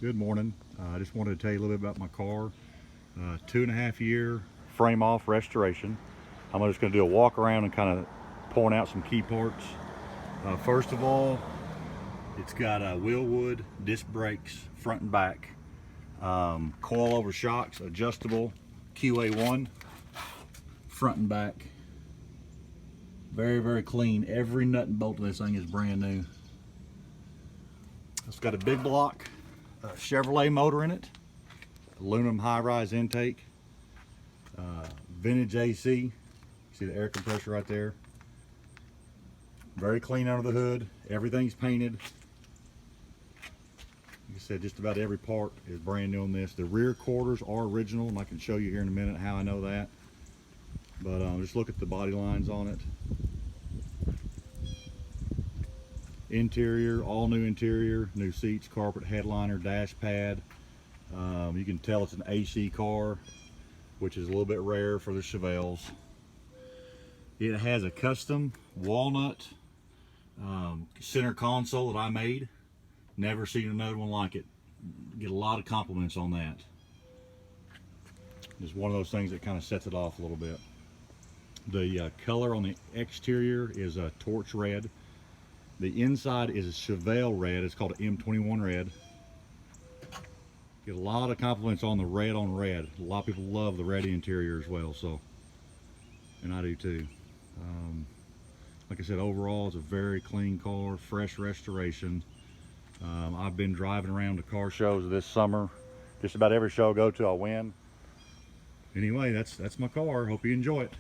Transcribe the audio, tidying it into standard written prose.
Good morning. I just wanted to tell you a little bit about my car. 2.5 year frame off restoration. I'm just going to do a walk around and kind of point out some key parts. First of all, it's got Willwood disc brakes front and back, coil over shocks, adjustable QA1 front and back. Very clean. Every nut and bolt of this thing is brand new. It's got a big block Chevrolet motor in it, aluminum high-rise intake, vintage AC. See the air compressor right there. Very clean under the hood. Everything's painted. Like I said, just about every part is brand new on this. The rear quarters are original, and I can show you here in a minute how I know that. But just look at the body lines on it. Interior, all new interior, new seats, carpet, headliner, dash pad. You can tell it's an AC car, which is a little bit rare for the Chevelles. It has a custom walnut center console that I made. Never seen another one like it. Get a lot of compliments on that. It's one of those things that kind of sets it off a little bit. The color on the exterior is a torch red. The inside is a Chevelle red. It's called an M31 Red. Get a lot of compliments on the red on red. A lot of people love the red interior as well, so, and I do too. Like I said, overall it's a very clean car, fresh restoration. I've been driving around to car shows this summer. Just about every show I go to, I win. Anyway, that's my car. Hope you enjoy it.